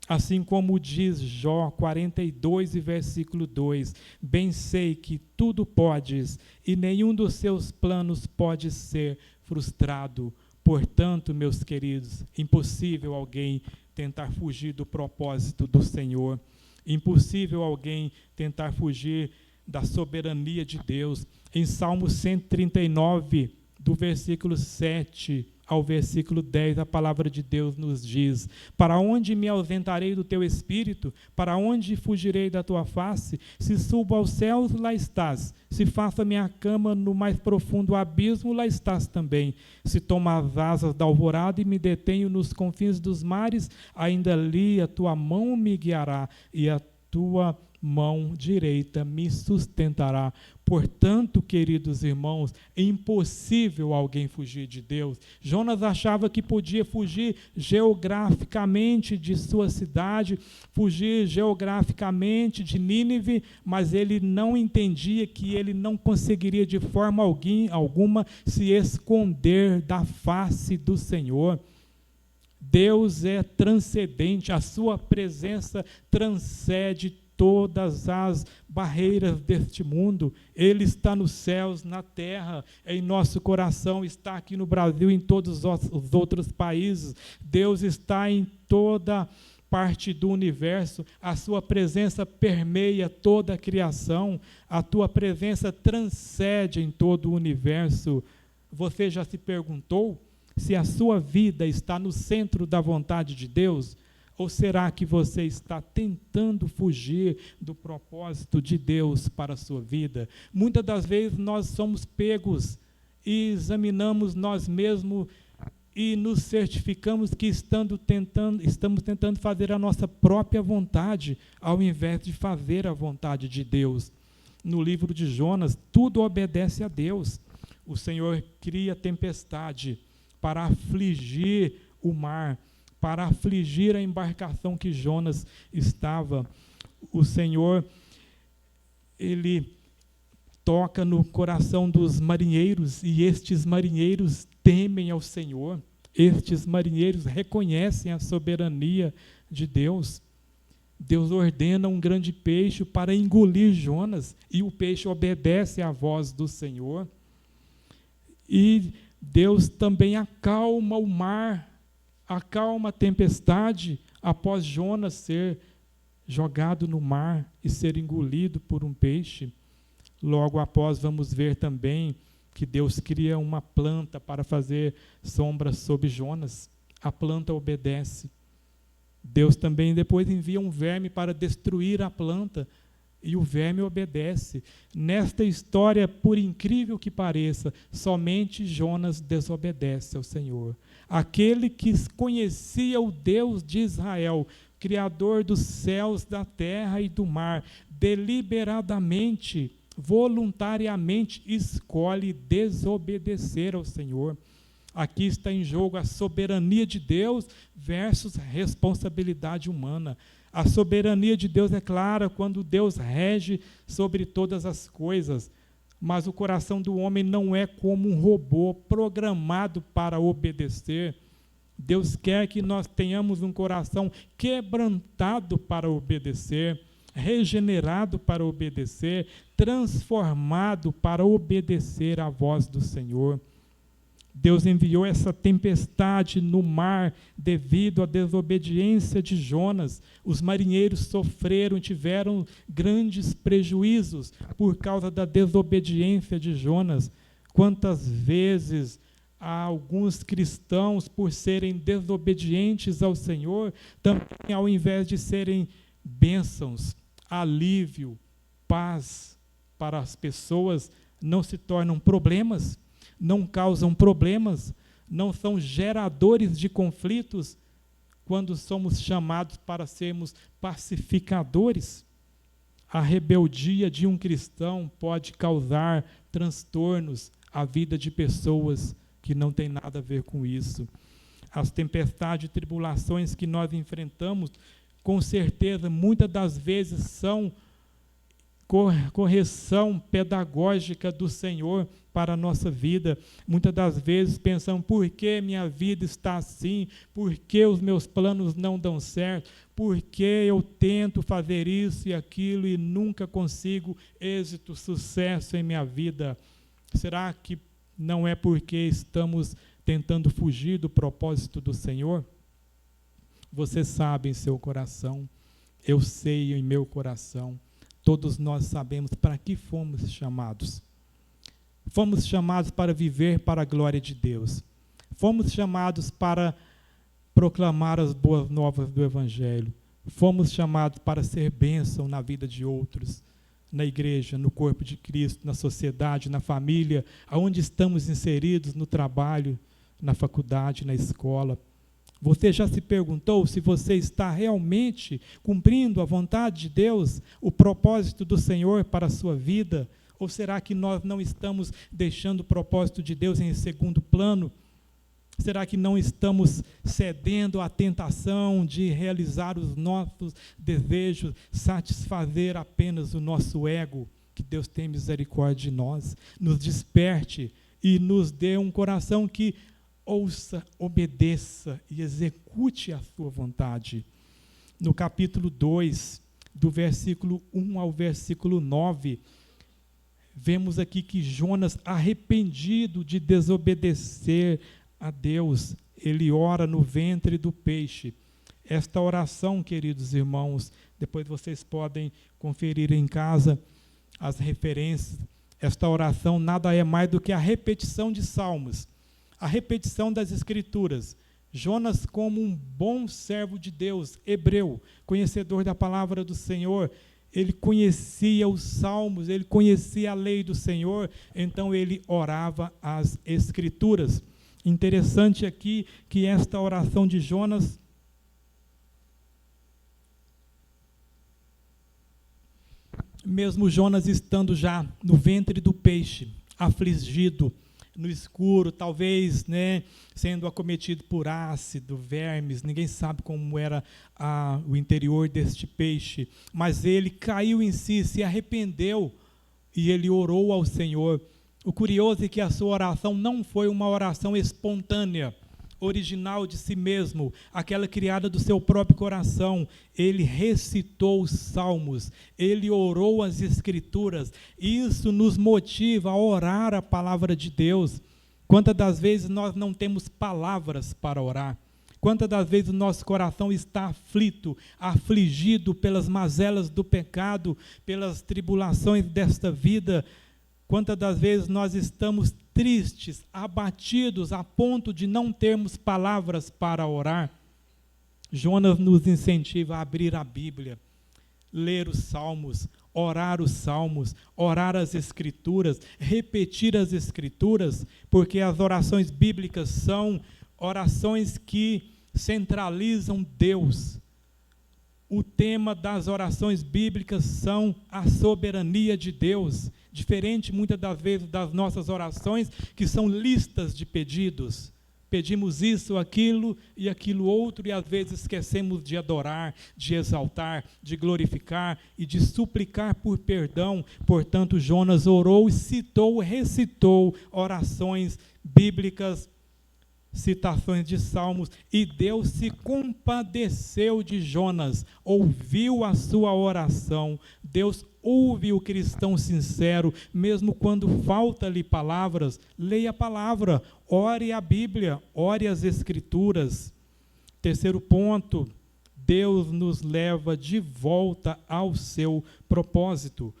Speaker 1: Assim como diz Jó 42 e versículo 2, bem sei que tudo podes e nenhum dos seus planos pode ser frustrado. Portanto, meus queridos, impossível alguém tentar fugir do propósito do Senhor. Impossível alguém tentar fugir da soberania de Deus. Em Salmo 139, do versículo 7 ao versículo 10, a palavra de Deus nos diz: para onde me ausentarei do teu espírito? Para onde fugirei da tua face? Se subo aos céus, lá estás. Se faço a minha cama no mais profundo abismo, lá estás também. Se tomo as asas da alvorada e me detenho nos confins dos mares, ainda ali a tua mão me guiará e a tua mão direita me sustentará. Portanto, queridos irmãos, é impossível alguém fugir de Deus. Jonas achava que podia fugir geograficamente de sua cidade, fugir geograficamente de Nínive, mas ele não entendia que ele não conseguiria de forma alguma se esconder da face do Senhor. Deus é transcendente, a sua presença transcende todas as barreiras deste mundo. Ele está nos céus, na terra, em nosso coração, está aqui no Brasil, em todos os outros países. Deus está em toda parte do universo, a sua presença permeia toda a criação, a tua presença transcende em todo o universo. Você já se perguntou se a sua vida está no centro da vontade de Deus? Ou será que você está tentando fugir do propósito de Deus para a sua vida? Muitas das vezes nós somos pegos e examinamos nós mesmos e nos certificamos que estamos tentando fazer a nossa própria vontade, ao invés de fazer a vontade de Deus. No livro de Jonas, tudo obedece a Deus. O Senhor cria tempestade para afligir o mar, para afligir a embarcação que Jonas estava. O Senhor, ele toca no coração dos marinheiros, e estes marinheiros temem ao Senhor. Estes marinheiros reconhecem a soberania de Deus. Deus ordena um grande peixe para engolir Jonas, e o peixe obedece à voz do Senhor. E Deus também acalma o mar, acalma a tempestade após Jonas ser jogado no mar e ser engolido por um peixe. Logo após, vamos ver também que Deus cria uma planta para fazer sombra sobre Jonas. A planta obedece. Deus também depois envia um verme para destruir a planta, e o verme obedece. Nesta história, por incrível que pareça, somente Jonas desobedece ao Senhor. Aquele que conhecia o Deus de Israel, Criador dos céus, da terra e do mar, deliberadamente, voluntariamente escolhe desobedecer ao Senhor. Aqui está em jogo a soberania de Deus versus responsabilidade humana. A soberania de Deus é clara quando Deus rege sobre todas as coisas, mas o coração do homem não é como um robô programado para obedecer. Deus quer que nós tenhamos um coração quebrantado para obedecer, regenerado para obedecer, transformado para obedecer à voz do Senhor. Deus enviou essa tempestade no mar devido à desobediência de Jonas. Os marinheiros sofreram e tiveram grandes prejuízos por causa da desobediência de Jonas. Quantas vezes há alguns cristãos, por serem desobedientes ao Senhor, também, ao invés de serem bênçãos, alívio, paz para as pessoas, não se tornam problemas, não causam problemas, não são geradores de conflitos, quando somos chamados para sermos pacificadores. A rebeldia de um cristão pode causar transtornos à vida de pessoas que não têm nada a ver com isso. As tempestades e tribulações que nós enfrentamos, com certeza, muitas das vezes são correção pedagógica do Senhor para a nossa vida. Muitas das vezes pensamos, por que minha vida está assim? Por que os meus planos não dão certo? Por que eu tento fazer isso e aquilo e nunca consigo êxito, sucesso em minha vida? Será que não é porque estamos tentando fugir do propósito do Senhor? Você sabe em seu coração, eu sei em meu coração, todos nós sabemos para que fomos chamados. Fomos chamados para viver para a glória de Deus. Fomos chamados para proclamar as boas novas do Evangelho. Fomos chamados para ser bênção na vida de outros, na igreja, no corpo de Cristo, na sociedade, na família, aonde estamos inseridos, no trabalho, na faculdade, na escola. Você já se perguntou se você está realmente cumprindo a vontade de Deus, o propósito do Senhor para a sua vida? Ou será que nós não estamos deixando o propósito de Deus em segundo plano? Será que não estamos cedendo à tentação de realizar os nossos desejos, satisfazer apenas o nosso ego? Que Deus tenha misericórdia de nós, nos desperte e nos dê um coração que ouça, obedeça e execute a sua vontade. No capítulo 2, do versículo 1 ao versículo 9, vemos aqui que Jonas, arrependido de desobedecer a Deus, ele ora no ventre do peixe. Esta oração, queridos irmãos, depois vocês podem conferir em casa as referências. Esta oração nada é mais do que a repetição de salmos, a repetição das escrituras. Jonas, como um bom servo de Deus, hebreu, conhecedor da palavra do Senhor, ele conhecia os salmos, ele conhecia a lei do Senhor, então ele orava as escrituras. Interessante aqui que esta oração de Jonas, mesmo Jonas estando já no ventre do peixe, afligido, no escuro, talvez, sendo acometido por ácido, vermes, ninguém sabe como era o interior deste peixe, mas ele caiu em si, se arrependeu e ele orou ao Senhor. O curioso é que a sua oração não foi uma oração espontânea, original de si mesmo, aquela criada do seu próprio coração. Ele recitou os salmos, ele orou as escrituras. Isso nos motiva a orar a palavra de Deus. Quantas das vezes nós não temos palavras para orar? Quantas das vezes o nosso coração está aflito, afligido pelas mazelas do pecado, pelas tribulações desta vida? Quantas das vezes nós estamos tristes, abatidos, a ponto de não termos palavras para orar? Jonas nos incentiva a abrir a Bíblia, ler os salmos, orar as escrituras, repetir as escrituras, porque as orações bíblicas são orações que centralizam Deus. O tema das orações bíblicas são a soberania de Deus, diferente muitas das vezes das nossas orações, que são listas de pedidos. Pedimos isso, aquilo e aquilo outro, e às vezes esquecemos de adorar, de exaltar, de glorificar e de suplicar por perdão. Portanto, Jonas orou, citou, recitou orações bíblicas, citações de salmos, e Deus se compadeceu de Jonas, ouviu a sua oração. Deus ouve o cristão sincero, mesmo quando falta-lhe palavras. Leia a palavra, ore a Bíblia, ore as escrituras. Terceiro ponto, Deus nos leva de volta ao seu propósito.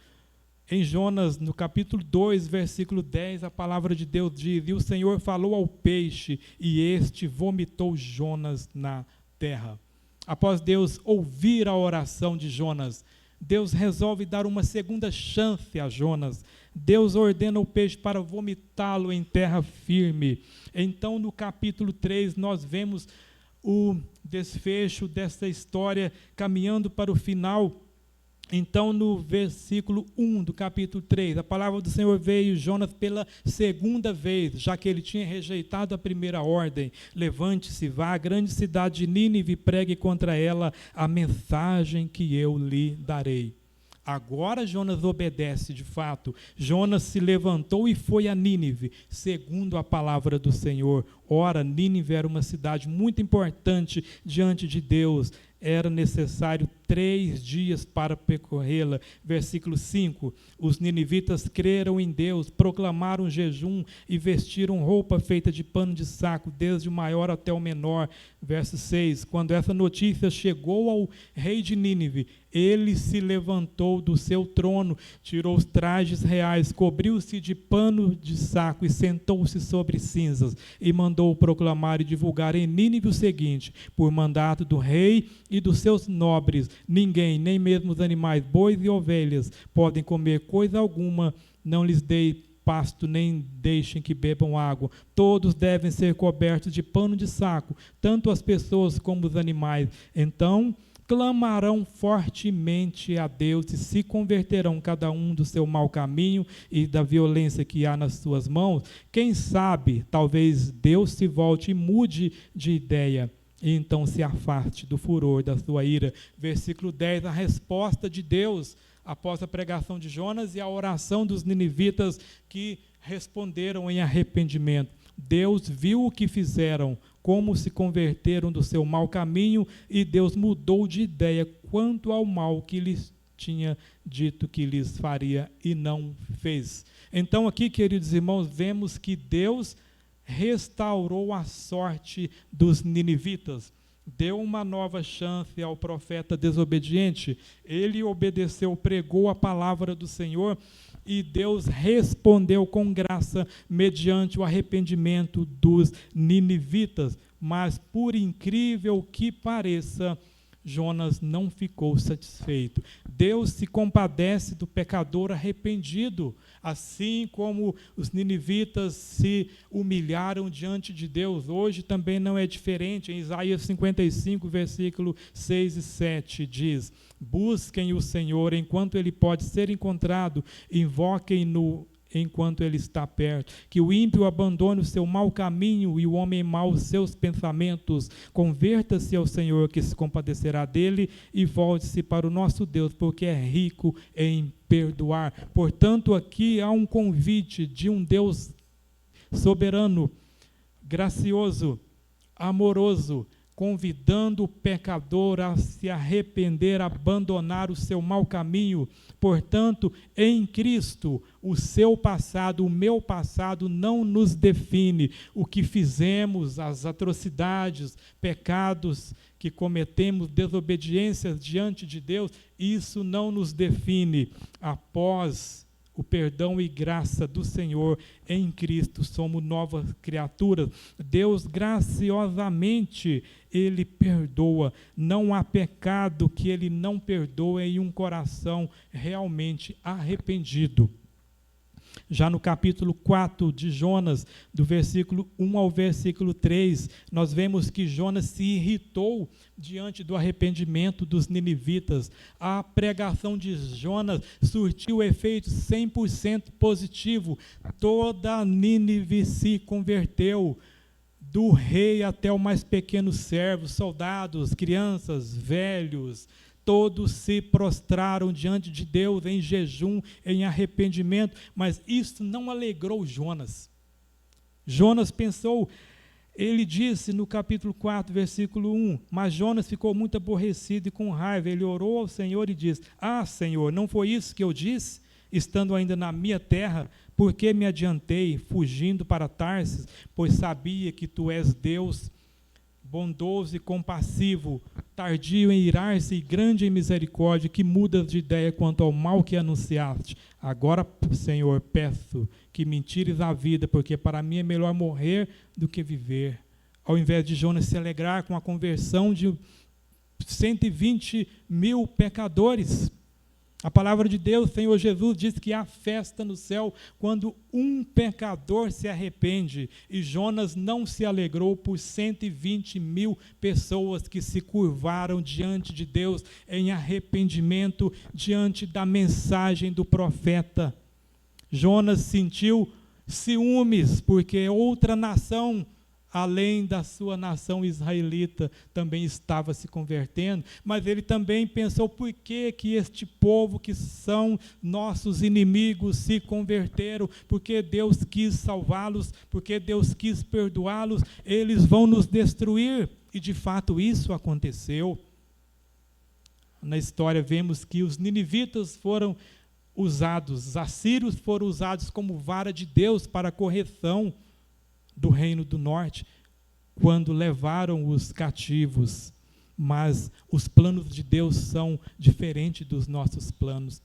Speaker 1: Em Jonas, no capítulo 2, versículo 10, a palavra de Deus diz: e o Senhor falou ao peixe, e este vomitou Jonas na terra. Após Deus ouvir a oração de Jonas, Deus resolve dar uma segunda chance a Jonas. Deus ordena o peixe para vomitá-lo em terra firme. Então, no capítulo 3, nós vemos o desfecho dessa história caminhando para o final. Então, no versículo 1 do capítulo 3, a palavra do Senhor veio Jonas pela segunda vez, já que ele tinha rejeitado a primeira ordem. Levante-se, vá à grande cidade de Nínive e pregue contra ela a mensagem que eu lhe darei. Agora Jonas obedece de fato. Jonas se levantou e foi a Nínive, segundo a palavra do Senhor. Ora, Nínive era uma cidade muito importante diante de Deus. Era necessário 3 dias para percorrê-la. Versículo 5, os ninivitas creram em Deus, proclamaram jejum e vestiram roupa feita de pano de saco, desde o maior até o menor. Verso 6, quando essa notícia chegou ao rei de Nínive, ele se levantou do seu trono, tirou os trajes reais, cobriu-se de pano de saco e sentou-se sobre cinzas, e mandou proclamar e divulgar em Nínive o seguinte: por mandato do rei e dos seus nobres, ninguém, nem mesmo os animais, bois e ovelhas, podem comer coisa alguma, não lhes dei pasto, nem deixem que bebam água. Todos devem ser cobertos de pano de saco, tanto as pessoas como os animais. Então clamarão fortemente a Deus e se converterão cada um do seu mau caminho e da violência que há nas suas mãos. Quem sabe, talvez Deus se volte e mude de ideia, e então se afaste do furor da sua ira. Versículo 10, a resposta de Deus após a pregação de Jonas e a oração dos ninivitas que responderam em arrependimento. Deus viu o que fizeram, como se converteram do seu mau caminho, e Deus mudou de ideia quanto ao mal que lhes tinha dito que lhes faria e não fez. Então aqui, queridos irmãos, vemos que Deus restaurou a sorte dos ninivitas, deu uma nova chance ao profeta desobediente. Ele obedeceu, pregou a palavra do Senhor, e Deus respondeu com graça mediante o arrependimento dos ninivitas. Mas, por incrível que pareça, Jonas não ficou satisfeito. Deus se compadece do pecador arrependido, assim como os ninivitas se humilharam diante de Deus. Hoje também não é diferente. Em Isaías 55, versículo 6 e 7 diz: busquem o Senhor enquanto ele pode ser encontrado, invoquem-no enquanto ele está perto. Que o ímpio abandone o seu mau caminho e o homem mau os seus pensamentos. Converta-se ao Senhor, que se compadecerá dele, e volte-se para o nosso Deus, porque é rico em perdoar. Portanto, aqui há um convite de um Deus soberano, gracioso, amoroso, convidando o pecador a se arrepender, a abandonar o seu mau caminho. Portanto, em Cristo, o seu passado, o meu passado não nos define. O que fizemos, as atrocidades, pecados que cometemos, desobediências diante de Deus, isso não nos define. Após o perdão e graça do Senhor em Cristo, somos novas criaturas. Deus graciosamente, Ele perdoa. Não há pecado que Ele não perdoe em um coração realmente arrependido. Já no capítulo 4 de Jonas, do versículo 1 ao versículo 3, nós vemos que Jonas se irritou diante do arrependimento dos ninivitas. A pregação de Jonas surtiu efeito 100% positivo. Toda Nínive se converteu, do rei até o mais pequeno servo, soldados, crianças, velhos. Todos se prostraram diante de Deus em jejum, em arrependimento, mas isso não alegrou Jonas. Jonas pensou, ele disse no capítulo 4, versículo 1, mas Jonas ficou muito aborrecido e com raiva. Ele orou ao Senhor e disse: Senhor, não foi isso que eu disse, estando ainda na minha terra? Por que me adiantei, fugindo para Tarsis? Pois sabia que tu és Deus, bondoso e compassivo, tardio em irar-se e grande em misericórdia, que mudas de ideia quanto ao mal que anunciaste. Agora, Senhor, peço que me tires a vida, porque para mim é melhor morrer do que viver. Ao invés de Jonas se alegrar com a conversão de 120 mil pecadores, a palavra de Deus, Senhor Jesus, diz que há festa no céu quando um pecador se arrepende. E Jonas não se alegrou por 120 mil pessoas que se curvaram diante de Deus em arrependimento, diante da mensagem do profeta. Jonas sentiu ciúmes, porque outra nação, além da sua nação israelita, também estava se convertendo, mas ele também pensou: por que este povo que são nossos inimigos se converteram? Porque Deus quis salvá-los, porque Deus quis perdoá-los, eles vão nos destruir. E de fato isso aconteceu. Na história vemos que os ninivitas foram usados, os assírios foram usados como vara de Deus para a correção do reino do norte, quando levaram os cativos. Mas os planos de Deus são diferentes dos nossos planos.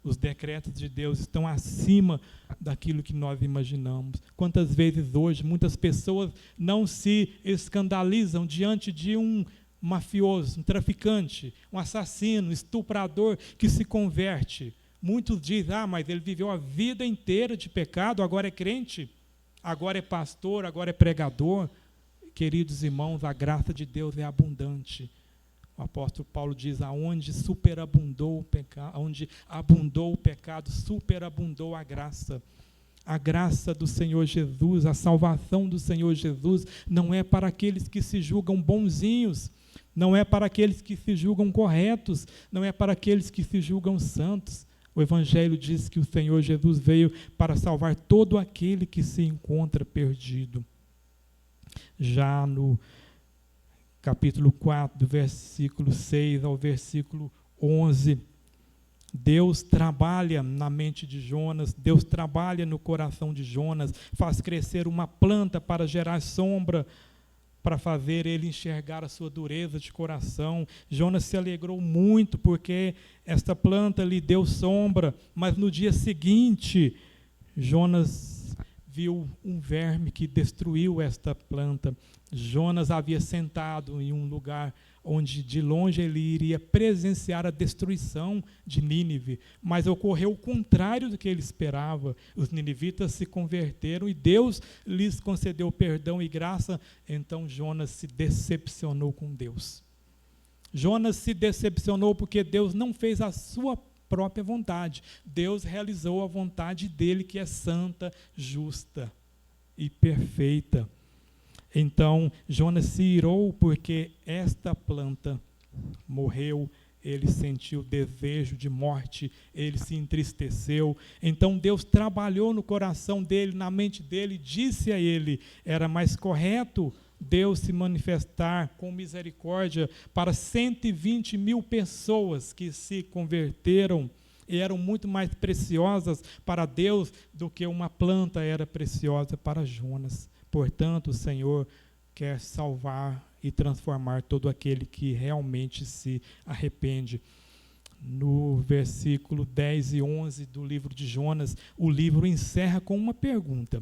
Speaker 1: Os decretos de Deus estão acima daquilo que nós imaginamos. Quantas vezes hoje muitas pessoas não se escandalizam diante de um mafioso, um traficante, um assassino, um estuprador que se converte. Muitos dizem, mas ele viveu a vida inteira de pecado, agora é crente, agora é pastor, agora é pregador. Queridos irmãos, a graça de Deus é abundante. O apóstolo Paulo diz, onde abundou o pecado, superabundou a graça. A graça do Senhor Jesus, a salvação do Senhor Jesus, não é para aqueles que se julgam bonzinhos, não é para aqueles que se julgam corretos, não é para aqueles que se julgam santos. O Evangelho diz que o Senhor Jesus veio para salvar todo aquele que se encontra perdido. Já no capítulo 4, do versículo 6 ao versículo 11, Deus trabalha na mente de Jonas, Deus trabalha no coração de Jonas, faz crescer uma planta para gerar sombra, para fazer ele enxergar a sua dureza de coração. Jonas se alegrou muito porque esta planta lhe deu sombra, mas no dia seguinte, Jonas viu um verme que destruiu esta planta. Jonas havia sentado em um lugar onde de longe ele iria presenciar a destruição de Nínive, mas ocorreu o contrário do que ele esperava. Os ninivitas se converteram e Deus lhes concedeu perdão e graça. Então Jonas se decepcionou com Deus. Jonas se decepcionou porque Deus não fez a sua própria vontade. Deus realizou a vontade dele, que é santa, justa e perfeita. Então, Jonas se irou porque esta planta morreu, ele sentiu desejo de morte, ele se entristeceu. Então, Deus trabalhou no coração dele, na mente dele, disse a ele, era mais correto Deus se manifestar com misericórdia para 120 mil pessoas que se converteram e eram muito mais preciosas para Deus do que uma planta era preciosa para Jonas. Portanto, o Senhor quer salvar e transformar todo aquele que realmente se arrepende. No versículo 10 e 11 do livro de Jonas, o livro encerra com uma pergunta.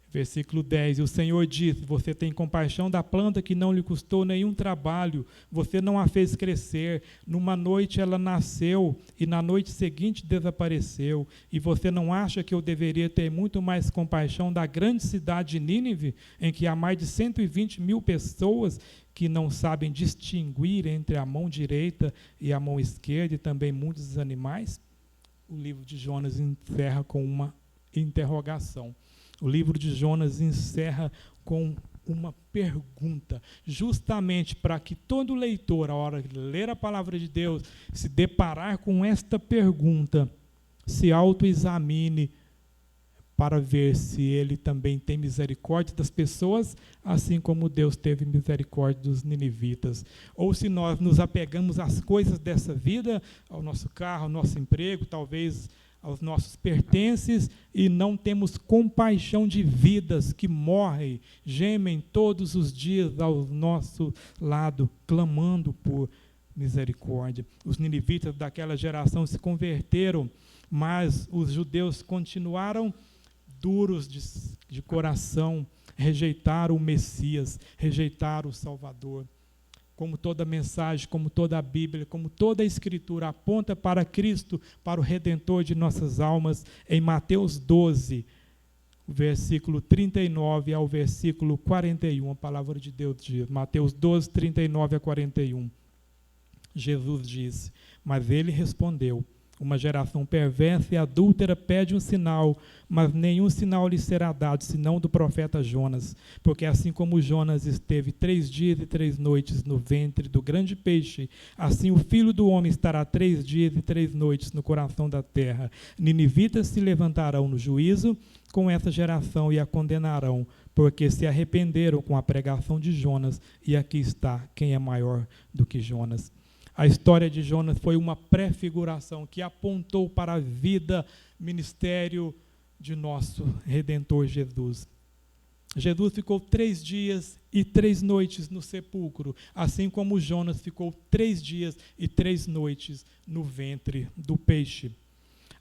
Speaker 1: Versículo 10, o Senhor disse, você tem compaixão da planta que não lhe custou nenhum trabalho, você não a fez crescer, numa noite ela nasceu e na noite seguinte desapareceu, e você não acha que eu deveria ter muito mais compaixão da grande cidade de Nínive, em que há mais de 120 mil pessoas que não sabem distinguir entre a mão direita e a mão esquerda, e também muitos animais? O livro de Jonas encerra com uma interrogação. O livro de Jonas encerra com uma pergunta, justamente para que todo leitor, à hora de ler a palavra de Deus, se deparar com esta pergunta, se autoexamine para ver se ele também tem misericórdia das pessoas, assim como Deus teve misericórdia dos ninivitas. Ou se nós nos apegamos às coisas dessa vida, ao nosso carro, ao nosso emprego, talvez aos nossos pertences, e não temos compaixão de vidas que morrem, gemem todos os dias ao nosso lado, clamando por misericórdia. Os ninivitas daquela geração se converteram, mas os judeus continuaram duros de coração, rejeitaram o Messias, rejeitaram o Salvador. Como toda mensagem, como toda a Bíblia, como toda a Escritura aponta para Cristo, para o Redentor de nossas almas, em Mateus 12, versículo 39 ao versículo 41, a palavra de Deus diz, Mateus 12, 39 a 41. Jesus disse, mas ele respondeu, uma geração perversa e adúltera pede um sinal, mas nenhum sinal lhe será dado, senão do profeta Jonas. Porque assim como Jonas esteve 3 dias e 3 noites no ventre do grande peixe, assim o Filho do Homem estará 3 dias e 3 noites no coração da terra. Ninivitas se levantarão no juízo com essa geração e a condenarão, porque se arrependeram com a pregação de Jonas, e aqui está quem é maior do que Jonas. A história de Jonas foi uma prefiguração que apontou para a vida, ministério de nosso Redentor Jesus. Jesus ficou 3 dias e 3 noites no sepulcro, assim como Jonas ficou 3 dias e 3 noites no ventre do peixe.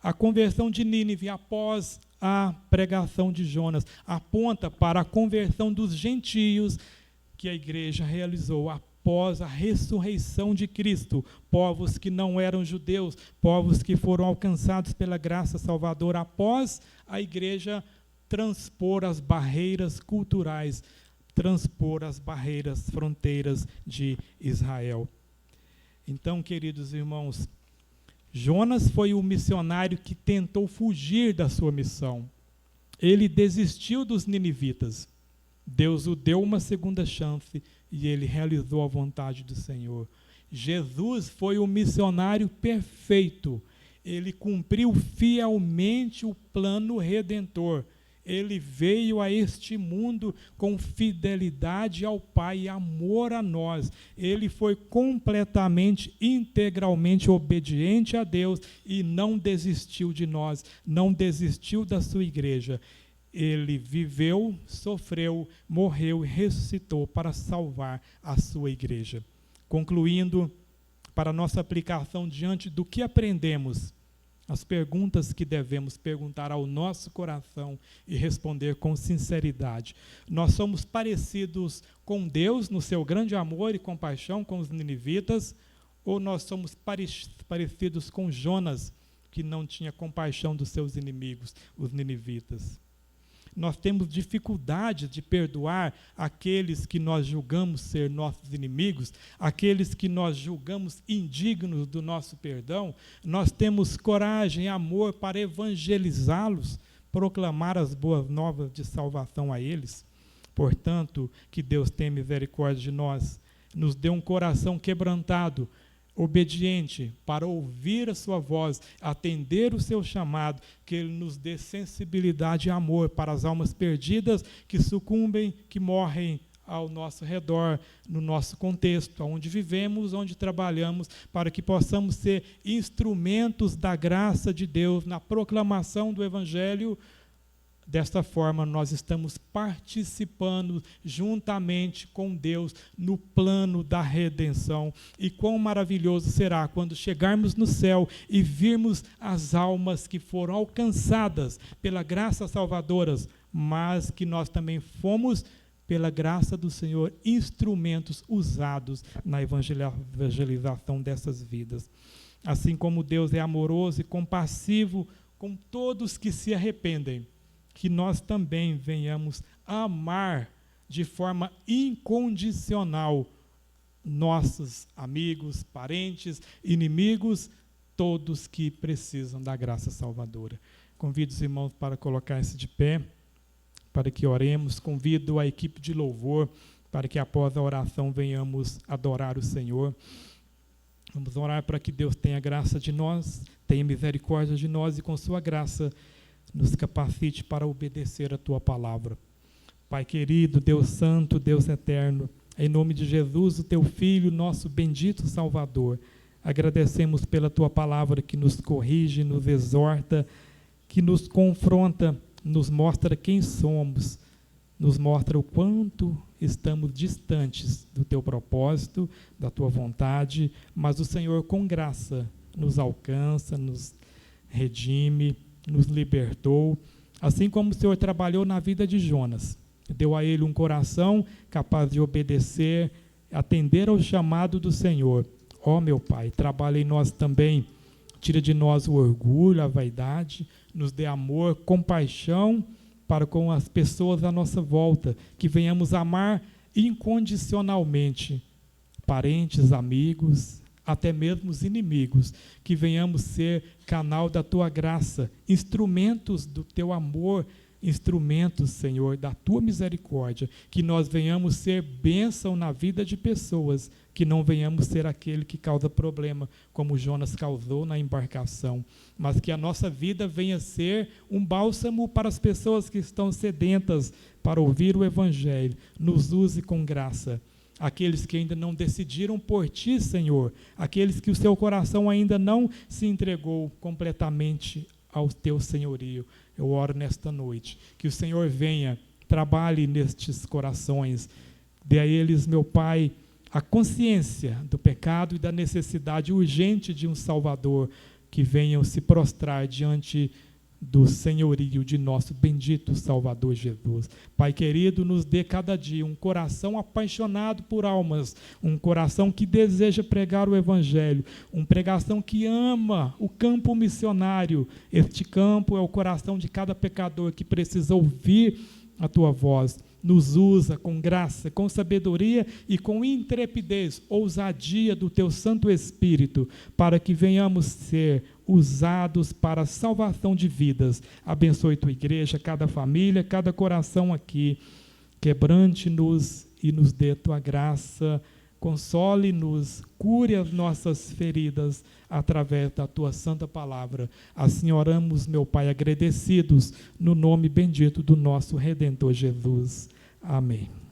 Speaker 1: A conversão de Nínive após a pregação de Jonas aponta para a conversão dos gentios que a igreja realizou após a ressurreição de Cristo, povos que não eram judeus, povos que foram alcançados pela graça salvadora, após a igreja transpor as barreiras culturais, transpor as barreiras, fronteiras de Israel. Então, queridos irmãos, Jonas foi o missionário que tentou fugir da sua missão. Ele desistiu dos ninivitas. Deus o deu uma segunda chance e ele realizou a vontade do Senhor. Jesus foi o missionário perfeito. Ele cumpriu fielmente o plano redentor. Ele veio a este mundo com fidelidade ao Pai e amor a nós. Ele foi completamente, integralmente obediente a Deus e não desistiu de nós, não desistiu da sua igreja. Ele viveu, sofreu, morreu e ressuscitou para salvar a sua igreja. Concluindo, para nossa aplicação diante do que aprendemos, as perguntas que devemos perguntar ao nosso coração e responder com sinceridade. Nós somos parecidos com Deus no seu grande amor e compaixão com os ninivitas, ou nós somos parecidos com Jonas, que não tinha compaixão dos seus inimigos, os ninivitas? Nós temos dificuldade de perdoar aqueles que nós julgamos ser nossos inimigos, aqueles que nós julgamos indignos do nosso perdão. Nós temos coragem e amor para evangelizá-los, proclamar as boas novas de salvação a eles. Portanto, que Deus tenha misericórdia de nós, nos dê um coração quebrantado, obediente, para ouvir a sua voz, atender o seu chamado, que Ele nos dê sensibilidade e amor para as almas perdidas que sucumbem, que morrem ao nosso redor, no nosso contexto, onde vivemos, onde trabalhamos, para que possamos ser instrumentos da graça de Deus na proclamação do Evangelho. Desta forma, nós estamos participando juntamente com Deus no plano da redenção. E quão maravilhoso será quando chegarmos no céu e virmos as almas que foram alcançadas pela graça salvadora, mas que nós também fomos, pela graça do Senhor, instrumentos usados na evangelização dessas vidas. Assim como Deus é amoroso e compassivo com todos que se arrependem, que nós também venhamos amar de forma incondicional nossos amigos, parentes, inimigos, todos que precisam da graça salvadora. Convido os irmãos para colocar-se de pé, para que oremos. Convido a equipe de louvor para que após a oração venhamos adorar o Senhor. Vamos orar para que Deus tenha graça de nós, tenha misericórdia de nós e com sua graça nos capacite para obedecer a Tua palavra. Pai querido, Deus santo, Deus eterno, em nome de Jesus, o Teu Filho, nosso bendito Salvador, agradecemos pela Tua palavra que nos corrige, nos exorta, que nos confronta, nos mostra quem somos, nos mostra o quanto estamos distantes do Teu propósito, da Tua vontade, mas o Senhor, com graça, nos alcança, nos redime, nos libertou, assim como o Senhor trabalhou na vida de Jonas, deu a ele um coração capaz de obedecer, atender ao chamado do Senhor. Ó meu Pai, trabalhe em nós também, tira de nós o orgulho, a vaidade, nos dê amor, compaixão para com as pessoas à nossa volta, que venhamos amar incondicionalmente parentes, amigos, até mesmo os inimigos, que venhamos ser canal da Tua graça, instrumentos do Teu amor, instrumentos, Senhor, da Tua misericórdia, que nós venhamos ser bênção na vida de pessoas, que não venhamos ser aquele que causa problema, como Jonas causou na embarcação, mas que a nossa vida venha ser um bálsamo para as pessoas que estão sedentas para ouvir o Evangelho. Nos use com graça. Aqueles que ainda não decidiram por Ti, Senhor, aqueles que o seu coração ainda não se entregou completamente ao Teu senhorio, eu oro nesta noite, que o Senhor venha, trabalhe nestes corações, dê a eles, meu Pai, a consciência do pecado e da necessidade urgente de um Salvador, que venham se prostrar diante do senhorio de nosso bendito Salvador Jesus. Pai querido, nos dê cada dia um coração apaixonado por almas, um coração que deseja pregar o Evangelho, uma pregação que ama o campo missionário. Este campo é o coração de cada pecador que precisa ouvir a Tua voz. Nos usa com graça, com sabedoria e com intrepidez, ousadia do Teu Santo Espírito, para que venhamos ser usados para a salvação de vidas. Abençoe Tua igreja, cada família, cada coração aqui. Quebrante-nos e nos dê Tua graça. Console-nos, cure as nossas feridas através da Tua santa palavra. Assim oramos, meu Pai, agradecidos no nome bendito do nosso Redentor Jesus. Amém.